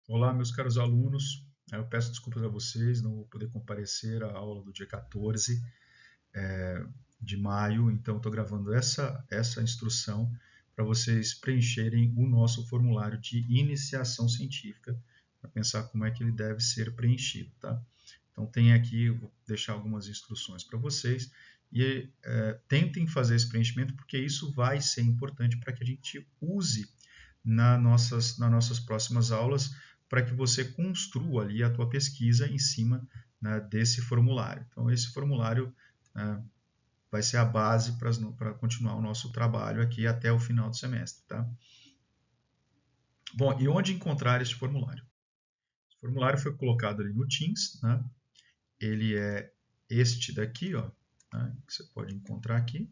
Olá, meus caros alunos. Eu peço desculpas a vocês, não vou poder comparecer à aula do dia 14 de maio, então estou gravando essa instrução para vocês preencherem o nosso formulário de iniciação científica, para pensar como é que ele deve ser preenchido, tá? Então tem aqui, eu vou deixar algumas instruções para vocês e tentem fazer esse preenchimento porque isso vai ser importante para que a gente use nas nossas próximas aulas para que você construa ali a tua pesquisa em cima, né, desse formulário. Então, esse formulário vai ser a base para continuar o nosso trabalho aqui até o final do semestre. Tá? Bom, e onde encontrar este formulário? O formulário foi colocado ali no Teams, né? Ele é este daqui, ó, né, que você pode encontrar aqui.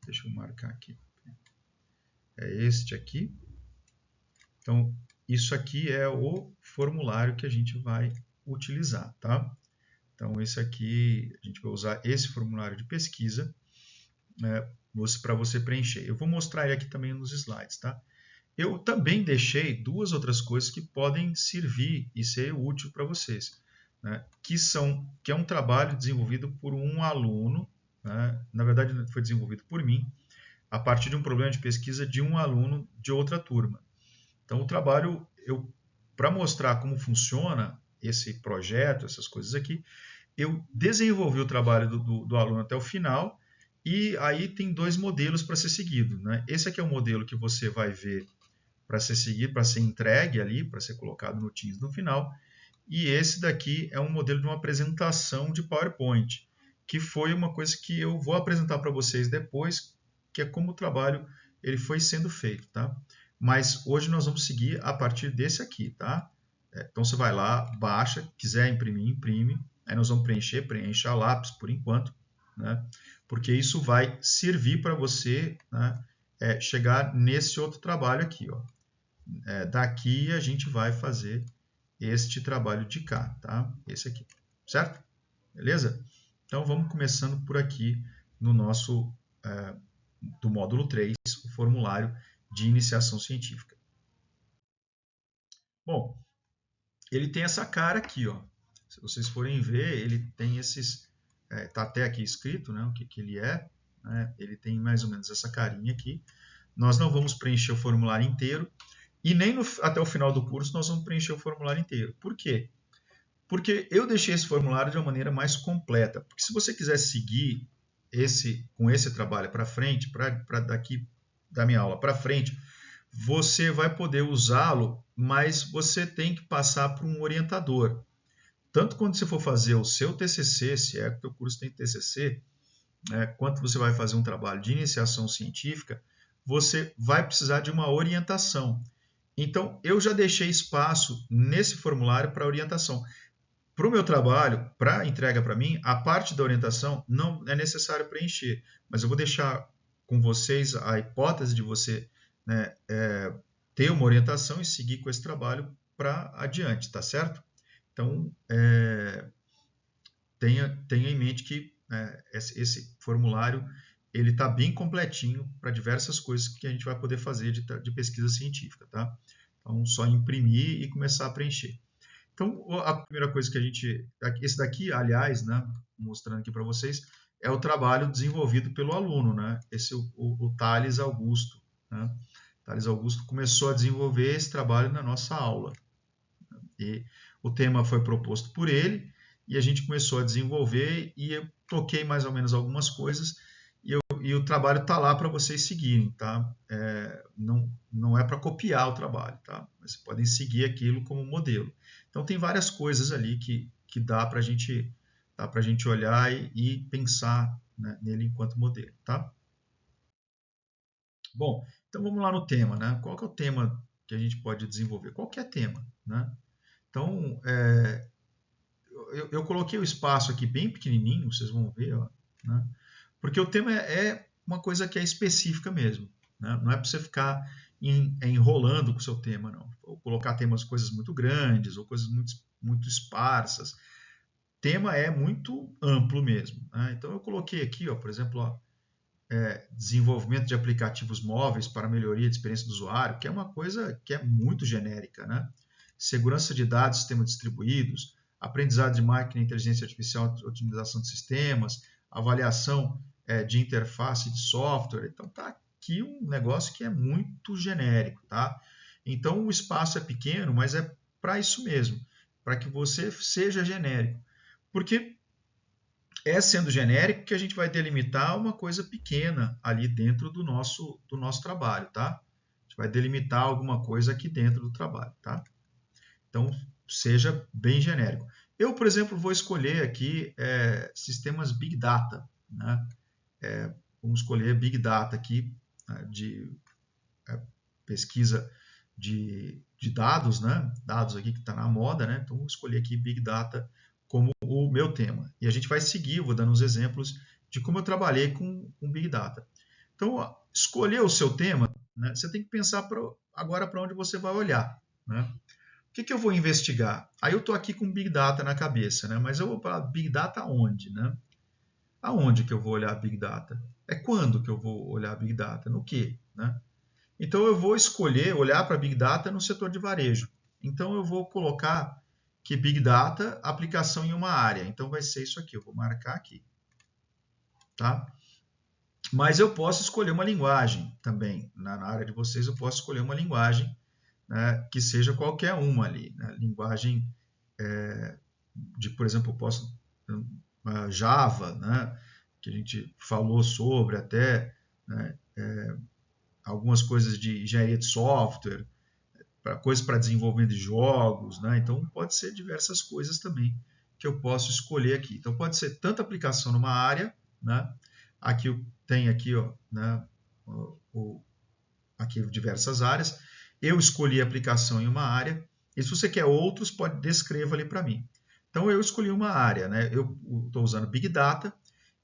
Deixa eu marcar aqui. É este aqui. Então, isso aqui é o formulário que a gente vai utilizar, tá? Então, esse aqui, a gente vai usar esse formulário de pesquisa, né, para você preencher. Eu vou mostrar ele aqui também nos slides, tá? Eu também deixei duas outras coisas que podem servir e ser útil para vocês, né? Que é um trabalho desenvolvido por um aluno, né? Na verdade foi desenvolvido por mim, a partir de um problema de pesquisa de um aluno de outra turma. Então, o trabalho, para mostrar como funciona esse projeto, essas coisas aqui, eu desenvolvi o trabalho do aluno até o final e aí tem dois modelos para ser seguido, né? Esse aqui é o modelo que você vai ver para ser seguido, para ser entregue ali, para ser colocado no Teams no final. E esse daqui é um modelo de uma apresentação de PowerPoint, que foi uma coisa que eu vou apresentar para vocês depois, que é como o trabalho ele foi sendo feito, tá? Mas hoje nós vamos seguir a partir desse aqui, tá? Então você vai lá, baixa, quiser imprimir, imprime. Aí nós vamos preencher, preencha a lápis por enquanto, né? Porque isso vai servir para você, né, chegar nesse outro trabalho aqui, ó. Daqui a gente vai fazer este trabalho de cá, tá? Esse aqui, certo? Beleza? Então vamos começando por aqui no nosso do módulo 3, o formulário de iniciação científica. Bom, ele tem essa cara aqui, ó. Se vocês forem ver, ele tem esses, tá até aqui escrito, né, o que ele é, né? Ele tem mais ou menos essa carinha aqui. Nós não vamos preencher o formulário inteiro e nem até o final do curso nós vamos preencher o formulário inteiro. Por quê? Porque eu deixei esse formulário de uma maneira mais completa. Porque se você quiser seguir com esse trabalho para frente, para daqui da minha aula para frente, você vai poder usá-lo, mas você tem que passar por um orientador. Tanto quando você for fazer o seu TCC, se é que o curso tem TCC, né, quanto você vai fazer um trabalho de iniciação científica, você vai precisar de uma orientação. Então, eu já deixei espaço nesse formulário para orientação. Para o meu trabalho, para entrega para mim, a parte da orientação não é necessário preencher, mas eu vou deixar com vocês a hipótese de você, né, ter uma orientação e seguir com esse trabalho para adiante, tá certo? Então, tenha em mente que esse formulário ele está bem completinho para diversas coisas que a gente vai poder fazer de pesquisa científica, tá? Então, só imprimir e começar a preencher. Então, a primeira coisa que a gente. Esse daqui, aliás, né, mostrando aqui para vocês, é o trabalho desenvolvido pelo aluno, né? Esse é o Thales Augusto. Né? Thales Augusto começou a desenvolver esse trabalho na nossa aula. E o tema foi proposto por ele, e a gente começou a desenvolver, e eu toquei mais ou menos algumas coisas, e o trabalho está lá para vocês seguirem, tá? Não é para copiar o trabalho, tá? Mas podem seguir aquilo como modelo. Então tem várias coisas ali que dá para a gente olhar e pensar, né, nele enquanto modelo, tá? Bom, então vamos lá no tema, né? Qual que é o tema que a gente pode desenvolver? Qualquer tema, né? Então, eu coloquei o espaço aqui bem pequenininho, vocês vão ver, ó, né? Porque o tema é uma coisa que é específica mesmo, né? Não é para você ficar enrolando com o seu tema, não. Ou colocar temas, coisas muito grandes ou coisas muito esparsas. Tema é muito amplo mesmo, né? Então eu coloquei aqui, ó, por exemplo, ó, desenvolvimento de aplicativos móveis para melhoria de experiência do usuário, que é uma coisa que é muito genérica, né? Segurança de dados, sistemas distribuídos, aprendizado de máquina, inteligência artificial, otimização de sistemas, avaliação de interface de software. Então, tá aqui um negócio que é muito genérico, tá? Então, o espaço é pequeno, mas é para isso mesmo, para que você seja genérico. Porque sendo genérico que a gente vai delimitar uma coisa pequena ali dentro do nosso trabalho, tá? A gente vai delimitar alguma coisa aqui dentro do trabalho, tá? Então, seja bem genérico. Eu, por exemplo, vou escolher aqui sistemas Big Data, né? Vamos escolher Big Data aqui, de pesquisa de dados, né? Dados aqui que está na moda, né? Então, vou escolher aqui Big Data como o meu tema. E a gente vai seguir, eu vou dando uns exemplos de como eu trabalhei com Big Data. Então, escolher o seu tema, né, você tem que pensar agora para onde você vai olhar. Né? O que eu vou investigar? Aí eu estou aqui com Big Data na cabeça, né? Mas eu vou para Big Data onde? Né? Aonde que eu vou olhar Big Data? É quando que eu vou olhar Big Data? No quê? Né? Então, eu vou escolher olhar para Big Data no setor de varejo. Então, eu vou colocar que Big Data, aplicação em uma área. Então, vai ser isso aqui, eu vou marcar aqui. Tá? Mas eu posso escolher uma linguagem também. Na área de vocês, eu posso escolher uma linguagem, né, que seja qualquer uma ali. Né? Linguagem por exemplo, eu posso Java, né, que a gente falou sobre até, né, algumas coisas de engenharia de software, coisas para desenvolvimento de jogos, né? Então pode ser diversas coisas também que eu posso escolher aqui. Então pode ser tanto aplicação numa área, né? Aqui tem aqui, ó, né? Aqui diversas áreas. Eu escolhi a aplicação em uma área. E se você quer outros, descreva ali para mim. Então eu escolhi uma área, né? Eu estou usando Big Data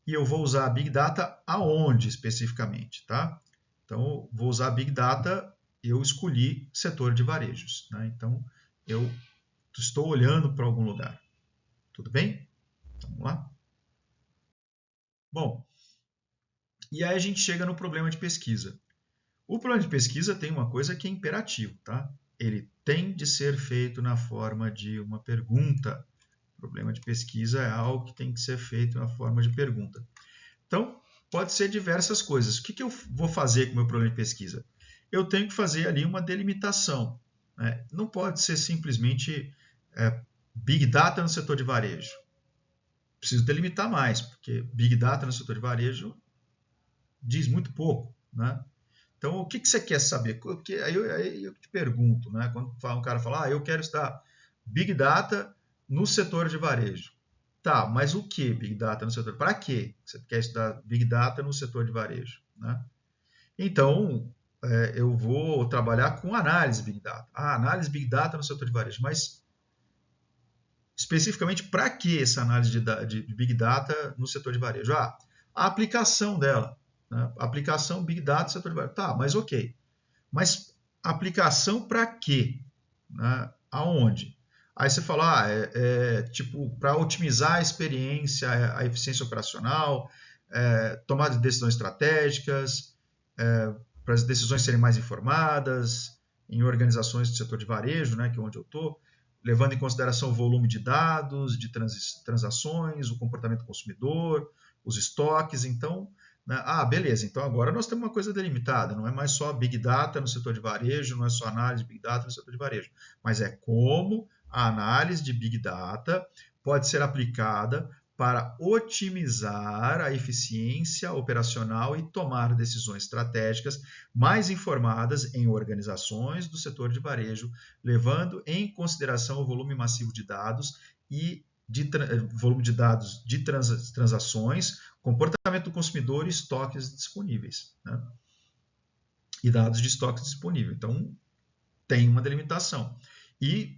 e eu vou usar Big Data aonde especificamente, tá? Então vou usar Big Data. Eu escolhi setor de varejos, né? Então eu estou olhando para algum lugar. Tudo bem? Vamos lá? Bom, e aí a gente chega no problema de pesquisa. O problema de pesquisa tem uma coisa que é imperativo, tá? Ele tem de ser feito na forma de uma pergunta. O problema de pesquisa é algo que tem que ser feito na forma de pergunta. Então, pode ser diversas coisas. O que eu vou fazer com o meu problema de pesquisa? Eu tenho que fazer ali uma delimitação. Né? Não pode ser simplesmente Big Data no setor de varejo. Preciso delimitar mais, porque Big Data no setor de varejo diz muito pouco. Né? Então, o que você quer saber? Aí eu te pergunto, né? Quando um cara fala, eu quero estudar Big Data no setor de varejo. Tá, mas o que Big Data no setor? Para que você quer estudar Big Data no setor de varejo? Né? Então, eu vou trabalhar com análise Big Data. Análise Big Data no setor de varejo. Mas, especificamente, para que essa análise de Big Data no setor de varejo? A aplicação dela. Né? Aplicação Big Data no setor de varejo. Tá, mas ok. Mas aplicação para quê? Né? Aonde? Aí você fala, tipo, para otimizar a experiência, a eficiência operacional, tomada de decisões estratégicas, para as decisões serem mais informadas, em organizações do setor de varejo, né, que é onde eu estou, levando em consideração o volume de dados, de transações, o comportamento do consumidor, os estoques. Então, né, beleza, então agora nós temos uma coisa delimitada, não é mais só Big Data no setor de varejo, não é só análise de Big Data no setor de varejo, mas é como a análise de Big Data pode ser aplicada para otimizar a eficiência operacional e tomar decisões estratégicas mais informadas em organizações do setor de varejo, levando em consideração o volume massivo de dados e volume de dados de transações, comportamento do consumidor e estoques disponíveis. Né? E dados de estoques disponíveis. Então, tem uma delimitação. E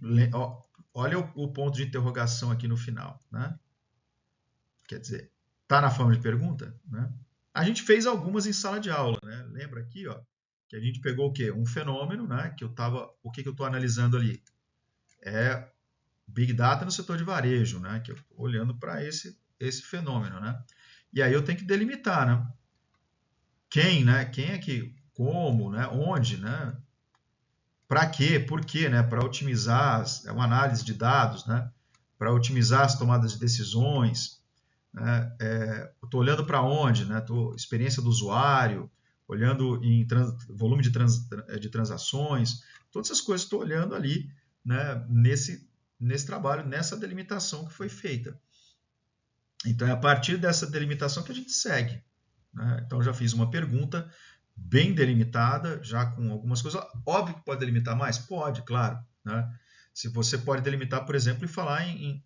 olha o ponto de interrogação aqui no final. Né? Quer dizer, está na forma de pergunta? Né? A gente fez algumas em sala de aula. Né? Lembra aqui que a gente pegou o quê? Um fenômeno, né? O que eu estou analisando ali? É Big Data no setor de varejo, né? Que eu estou olhando para esse fenômeno. Né? E aí eu tenho que delimitar. Né? quem, né? Quem é que, como, né? Onde, né? Para quê? Por quê, né? Para otimizar uma análise de dados, né? Para otimizar as tomadas de decisões, né? Estou olhando para onde, né? Experiência do usuário, olhando em volume de transações, todas essas coisas estou olhando ali, né? Nesse trabalho, nessa delimitação que foi feita. Então é a partir dessa delimitação que a gente segue, né? Então já fiz uma pergunta bem delimitada, já com algumas coisas. Óbvio que pode delimitar mais? Pode, claro, né? Se você pode delimitar, por exemplo, e falar em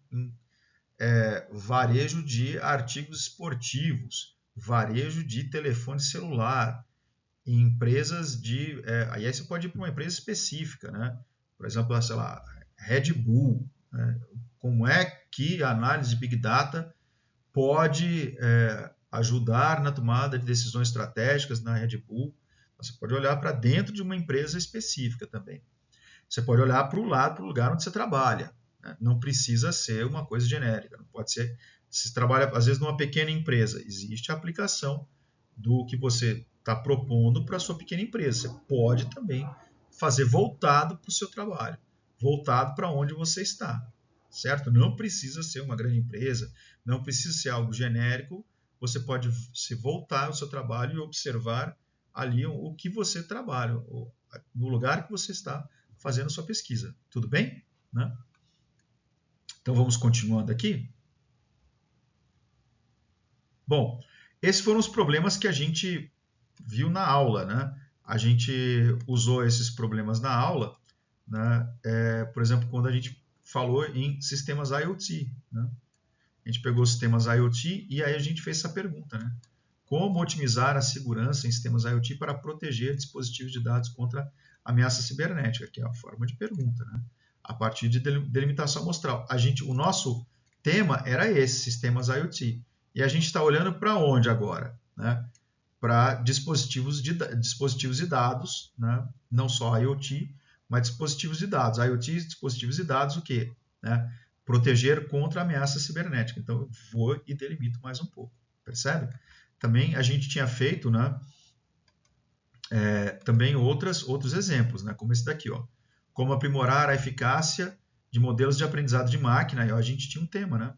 varejo de artigos esportivos, varejo de telefone celular, em empresas de. Aí você pode ir para uma empresa específica, né? Por exemplo, sei lá, Red Bull. Né? Como é que a análise de Big Data pode ajudar na tomada de decisões estratégicas na Red Bull? Você pode olhar para dentro de uma empresa específica também. Você pode olhar para o lado, para o lugar onde você trabalha. Né? Não precisa ser uma coisa genérica. Não pode ser. Se você trabalha, às vezes, numa pequena empresa, existe a aplicação do que você está propondo para a sua pequena empresa. Você pode também fazer voltado para o seu trabalho, voltado para onde você está, certo? Não precisa ser uma grande empresa, não precisa ser algo genérico. Você pode se voltar ao seu trabalho e observar ali o que você trabalha, no lugar que você está fazendo sua pesquisa. Tudo bem? Né? Então vamos continuando aqui. Bom, esses foram os problemas que a gente viu na aula, né? A gente usou esses problemas na aula, né? Por exemplo, quando a gente falou em sistemas IoT, né? A gente pegou os sistemas IoT e aí a gente fez essa pergunta, né? Como otimizar a segurança em sistemas IoT para proteger dispositivos de dados contra ameaça cibernética, que é a forma de pergunta, né? A partir de delimitação amostral. O nosso tema era esse, sistemas IoT. E a gente está olhando para onde agora? Né? Para dispositivos e dados, né? Não só IoT, mas dispositivos e dados. IoT, dispositivos e dados, o quê? Né? Proteger contra ameaça cibernética. Então, eu vou e delimito mais um pouco. Percebe? Também a gente tinha feito, né? Também outros exemplos, né? Como esse daqui, ó. Como aprimorar a eficácia de modelos de aprendizado de máquina. E a gente tinha um tema, né?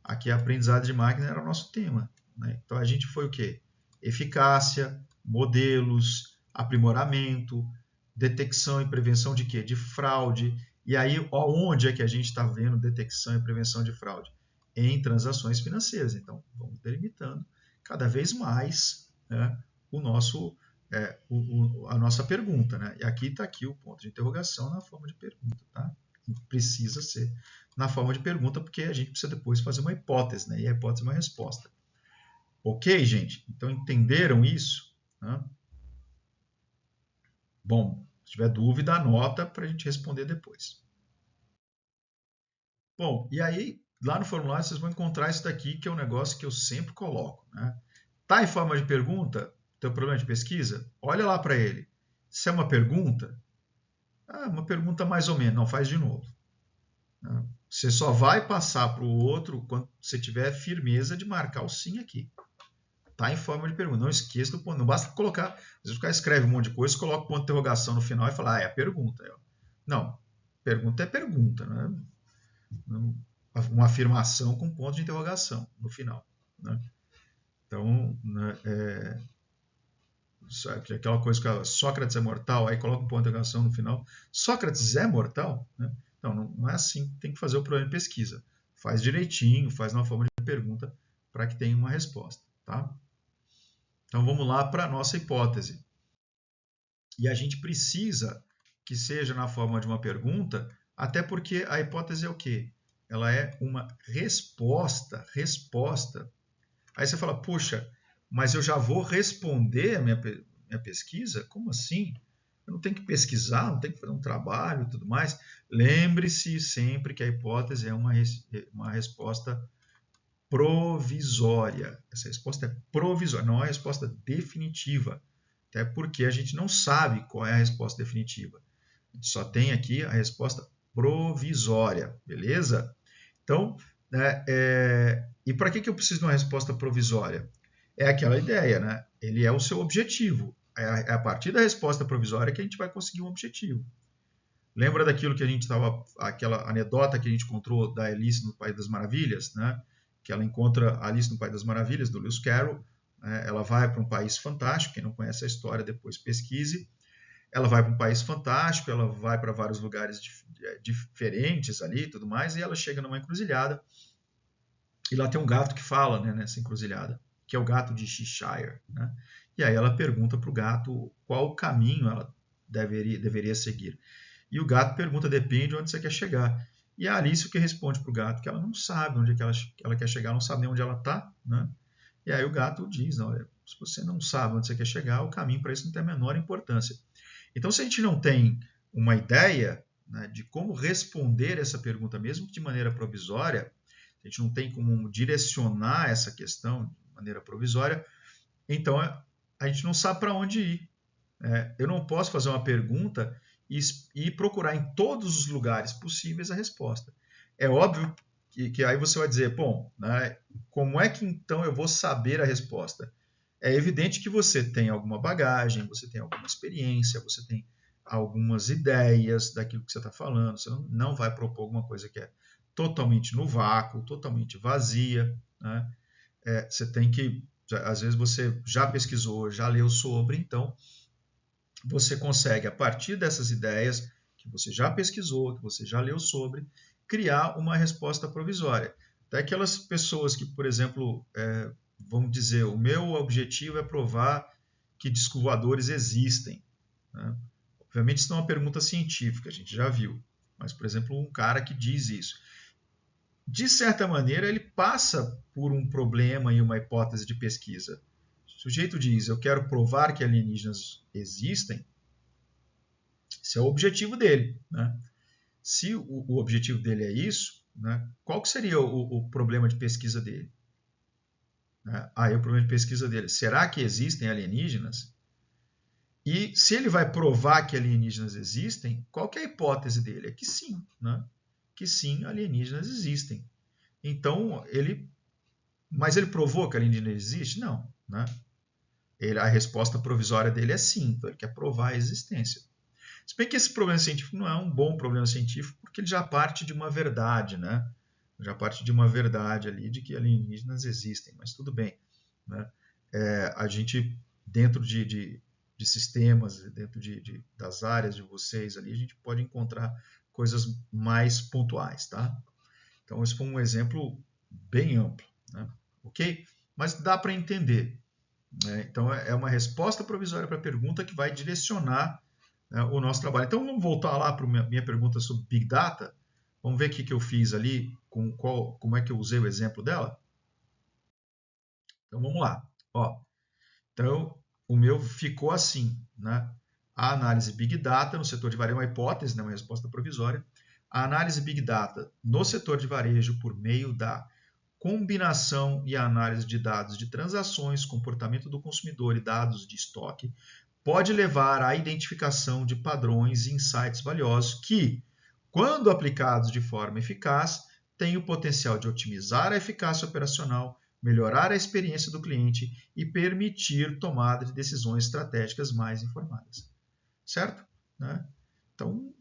Aqui a aprendizado de máquina era o nosso tema, né? Então a gente foi o quê? Eficácia, modelos, aprimoramento, detecção e prevenção de quê? De fraude. E aí, onde é que a gente está vendo detecção e prevenção de fraude? Em transações financeiras. Então, vamos delimitando cada vez mais, né, a nossa pergunta. Né? E aqui está aqui o ponto de interrogação na forma de pergunta. Tá? Precisa ser na forma de pergunta, porque a gente precisa depois fazer uma hipótese, né? E a hipótese é uma resposta. Ok, gente? Então, entenderam isso? Né? Bom, se tiver dúvida, anota para a gente responder depois. Bom, e aí, lá no formulário, vocês vão encontrar isso daqui, que é um negócio que eu sempre coloco. Né? Tá em forma de pergunta? Teu problema de pesquisa? Olha lá para ele. Se é uma pergunta, uma pergunta mais ou menos, não faz de novo. Né? Você só vai passar para o outro quando você tiver firmeza de marcar o sim aqui. Tá em forma de pergunta. Não esqueça do ponto. Não basta colocar. Às vezes o cara escreve um monte de coisa, coloca o ponto de interrogação no final e fala, é a pergunta. Não. Pergunta é pergunta. Né? Uma afirmação com ponto de interrogação no final. Né? Então, né, aquela coisa que Sócrates é mortal, aí coloca um ponto de interrogação no final. Sócrates é mortal? Né? Não é assim que tem que fazer o problema de pesquisa. Faz direitinho, faz na forma de pergunta para que tenha uma resposta. Tá? Então vamos lá para a nossa hipótese. E a gente precisa que seja na forma de uma pergunta, até porque a hipótese é o quê? Ela é uma resposta. Aí você fala, puxa, mas eu já vou responder a minha pesquisa? Como assim? Eu não tenho que pesquisar, não tenho que fazer um trabalho e tudo mais. Lembre-se sempre que a hipótese é uma resposta provisória. Essa resposta é provisória, não é a resposta definitiva. Até porque a gente não sabe qual é a resposta definitiva. A gente só tem aqui a resposta provisória, beleza? Então, e para que eu preciso de uma resposta provisória? é aquela ideia, né? Ele é o seu objetivo. É a partir da resposta provisória que a gente vai conseguir um objetivo. Lembra daquilo que a gente estava, aquela anedota que a gente encontrou da Alice no País das Maravilhas, né? Que ela encontra a Alice no País das Maravilhas, do Lewis Carroll. Né? Ela vai para um país fantástico, quem não conhece a história, depois pesquise. Ela vai para um país fantástico, ela vai para vários lugares diferentes ali e tudo mais, e ela chega numa encruzilhada, e lá tem um gato que fala, né, nessa encruzilhada, que é o gato de Cheshire. Né? E aí ela pergunta para o gato qual caminho ela deveria seguir. E o gato pergunta, depende de onde você quer chegar. E a Alice o que responde para o gato? Que ela não sabe onde é que ela quer chegar, não sabe nem onde ela está. Né? E aí o gato diz, olha, se você não sabe onde você quer chegar, o caminho para isso não tem a menor importância. Então, se a gente não tem uma ideia, né, de como responder essa pergunta, mesmo que de maneira provisória, a gente não tem como direcionar essa questão de maneira provisória, então a gente não sabe para onde ir. Eu não posso fazer uma pergunta e procurar em todos os lugares possíveis a resposta. É óbvio que aí você vai dizer, bom, né, como é que então eu vou saber a resposta? É evidente que você tem alguma bagagem, você tem alguma experiência, você tem algumas ideias daquilo que você está falando, você não vai propor alguma coisa que é totalmente no vácuo, totalmente vazia. Né? Você tem que, às vezes você já pesquisou, já leu sobre, então você consegue, a partir dessas ideias que você já pesquisou, que você já leu sobre, criar uma resposta provisória. Até aquelas pessoas que, por exemplo, vão dizer, o meu objetivo é provar que discos voadores existem. Né? Obviamente isso não é uma pergunta científica, a gente já viu. Mas, por exemplo, um cara que diz isso. De certa maneira, ele passa por um problema e uma hipótese de pesquisa. O sujeito diz, eu quero provar que alienígenas existem, esse é o objetivo dele. Né? Se o objetivo dele é isso, né, qual que seria o problema de pesquisa dele? Aí o problema de pesquisa dele, será que existem alienígenas? E se ele vai provar que alienígenas existem, qual que é a hipótese dele? É que sim, né? Que sim, alienígenas existem. Então, mas ele provou que alienígena existe? Não, né? A resposta provisória dele é sim, então ele quer provar a existência. Se bem que esse problema científico não é um bom problema científico, porque ele já parte de uma verdade, né? Já parte de uma verdade ali de que alienígenas existem, mas tudo bem. Né? A gente, dentro de sistemas, dentro das áreas de vocês ali, a gente pode encontrar coisas mais pontuais, tá? Então, esse foi um exemplo bem amplo, né? Ok? Mas dá para entender. Né? Então, é uma resposta provisória para a pergunta que vai direcionar, né, o nosso trabalho. Então, vamos voltar lá para a minha pergunta sobre Big Data. Vamos ver o que eu fiz ali, como é que eu usei o exemplo dela? Então, vamos lá. Ó, então, o meu ficou assim. Né? A análise Big Data no setor de varejo é uma hipótese, né, uma resposta provisória. A análise Big Data no setor de varejo por meio da combinação e análise de dados de transações, comportamento do consumidor e dados de estoque, pode levar à identificação de padrões e insights valiosos que, quando aplicados de forma eficaz, têm o potencial de otimizar a eficácia operacional, melhorar a experiência do cliente e permitir tomada de decisões estratégicas mais informadas. Certo? Né? Então,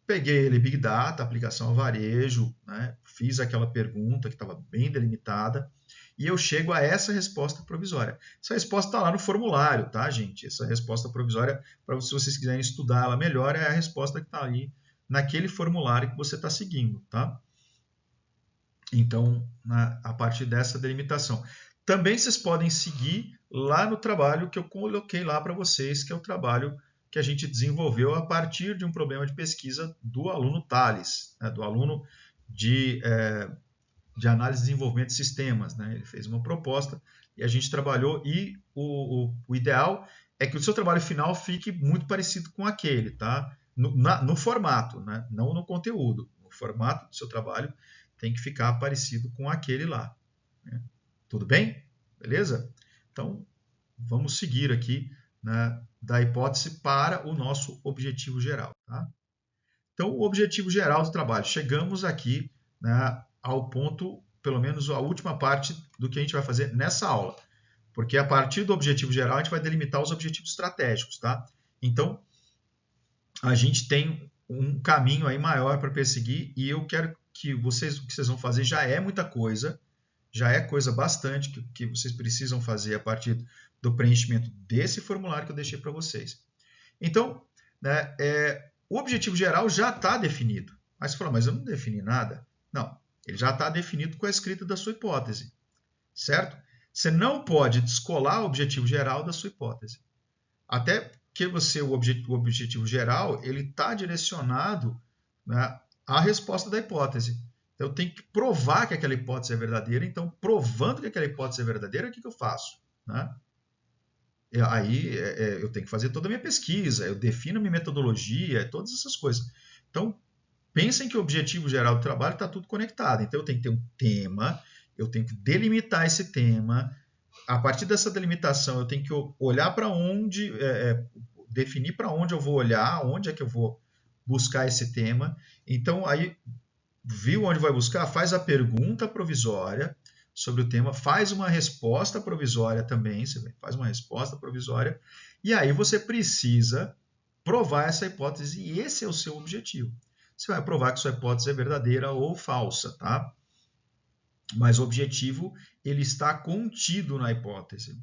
peguei ele Big Data, aplicação a varejo, né? Fiz aquela pergunta que estava bem delimitada e eu chego a essa resposta provisória. Essa resposta está lá no formulário, tá, gente? Essa resposta provisória, para se vocês quiserem estudar ela melhor, é a resposta que está ali naquele formulário que você está seguindo, tá? Então, a partir dessa delimitação. Também vocês podem seguir lá no trabalho que eu coloquei lá para vocês, que é o trabalho que a gente desenvolveu a partir de um problema de pesquisa do aluno Thales, né, do aluno de análise e desenvolvimento de sistemas. Né? Ele fez uma proposta e a gente trabalhou, e o ideal é que o seu trabalho final fique muito parecido com aquele, tá? No formato, né? Não no conteúdo. O formato do seu trabalho tem que ficar parecido com aquele lá. Né? Tudo bem? Beleza? Então, vamos seguir aqui, né, da hipótese para o nosso objetivo geral. Tá? Então, o objetivo geral do trabalho. Chegamos aqui, né, ao ponto, pelo menos a última parte do que a gente vai fazer nessa aula. Porque a partir do objetivo geral, a gente vai delimitar os objetivos estratégicos, tá? Então, a gente tem um caminho aí maior para perseguir e eu quero que vocês, o que vocês vão fazer já é muita coisa, já é coisa bastante que vocês precisam fazer a partir do preenchimento desse formulário que eu deixei para vocês. Então, né, o objetivo geral já está definido. Aí você fala, mas eu não defini nada. Não, ele já está definido com a escrita da sua hipótese, certo? Você não pode descolar o objetivo geral da sua hipótese. Até que o objetivo geral ele está direcionado, né, à resposta da hipótese. Então, eu tenho que provar que aquela hipótese é verdadeira. Então, provando que aquela hipótese é verdadeira, o que eu faço? Né? Aí eu tenho que fazer toda a minha pesquisa, eu defino a minha metodologia, todas essas coisas. Então, pensem que o objetivo geral do trabalho está tudo conectado. Então, eu tenho que ter um tema, eu tenho que delimitar esse tema. A partir dessa delimitação, eu tenho que olhar para onde, definir para onde eu vou olhar, onde é que eu vou buscar esse tema. Então, aí, viu onde vai buscar? Faz a pergunta provisória sobre o tema, faz uma resposta provisória também, você faz uma resposta provisória, e aí você precisa provar essa hipótese, e esse é o seu objetivo. Você vai provar que sua hipótese é verdadeira ou falsa, tá? Mas o objetivo, ele está contido na hipótese,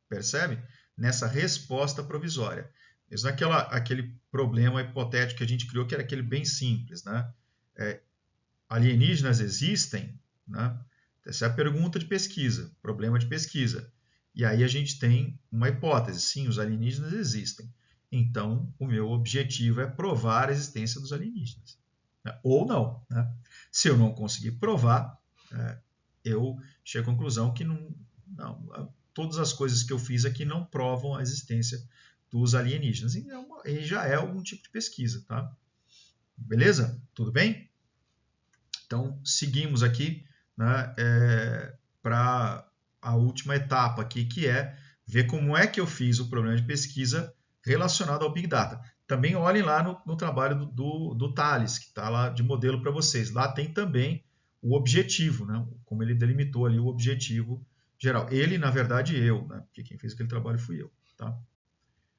percebe? Nessa resposta provisória. Mesmo aquele problema hipotético que a gente criou, que era aquele bem simples, né? Alienígenas existem, né? Essa é a pergunta de pesquisa, problema de pesquisa. E aí a gente tem uma hipótese, sim, os alienígenas existem. Então, o meu objetivo é provar a existência dos alienígenas. Né? Ou não. Né? Se eu não conseguir provar, eu chego à conclusão que todas as coisas que eu fiz aqui não provam a existência dos alienígenas. E já é algum tipo de pesquisa. Tá? Beleza? Tudo bem? Então, seguimos aqui, né, para a última etapa aqui, que é ver como é que eu fiz o problema de pesquisa relacionado ao Big Data. Também olhem lá no trabalho do Thales, que está lá de modelo para vocês. Lá tem também o objetivo, né, como ele delimitou ali o objetivo geral. Ele, na verdade, eu, né, porque quem fez aquele trabalho fui eu. Tá?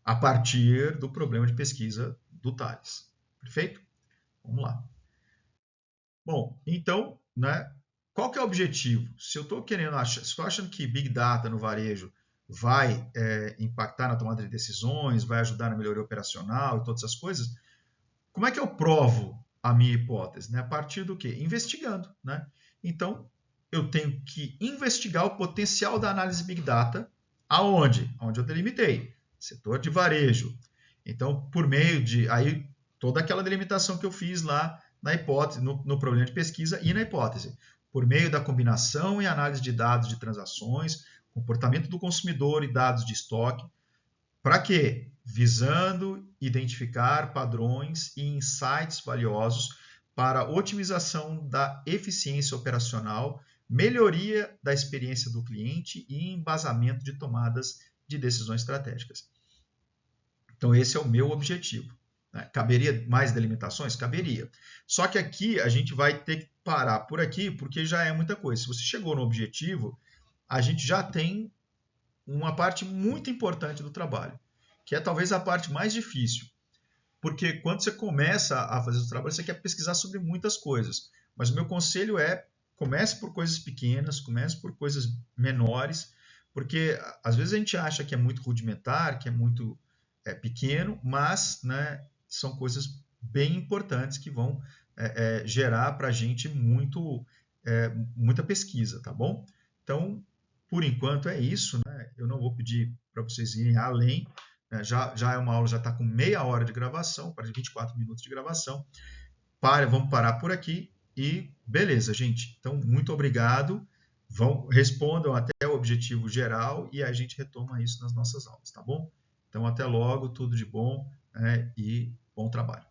A partir do problema de pesquisa do Thales. Perfeito? Vamos lá. Bom, então, né, qual que é o objetivo? Se eu estou achando que Big Data no varejo vai impactar na tomada de decisões, vai ajudar na melhoria operacional e todas essas coisas, como é que eu provo a minha hipótese? Né? A partir do quê? Investigando. Né? Então, eu tenho que investigar o potencial da análise Big Data aonde? Onde eu delimitei. Setor de varejo. Então, por meio de aí toda aquela delimitação que eu fiz lá na hipótese, no problema de pesquisa e na hipótese, por meio da combinação e análise de dados de transações, comportamento do consumidor e dados de estoque, para quê? Visando identificar padrões e insights valiosos para otimização da eficiência operacional, melhoria da experiência do cliente e embasamento de tomadas de decisões estratégicas. Então, esse é o meu objetivo. Caberia mais delimitações? Caberia. Só que aqui a gente vai ter que parar por aqui, porque já é muita coisa. Se você chegou no objetivo, a gente já tem uma parte muito importante do trabalho, que é talvez a parte mais difícil. Porque quando você começa a fazer o trabalho, você quer pesquisar sobre muitas coisas. Mas o meu conselho é, comece por coisas pequenas, comece por coisas menores, porque às vezes a gente acha que é muito rudimentar, que é muito pequeno, mas, né, são coisas bem importantes que vão gerar para a gente muita pesquisa, tá bom? Então, por enquanto é isso, né? Eu não vou pedir para vocês irem além, né? Já é uma aula, já está com meia hora de gravação, para 24 minutos de gravação. Vamos parar por aqui e beleza, gente. Então, muito obrigado. Respondam até o objetivo geral e a gente retoma isso nas nossas aulas, tá bom? Então, até logo, tudo de bom, né, e bom trabalho.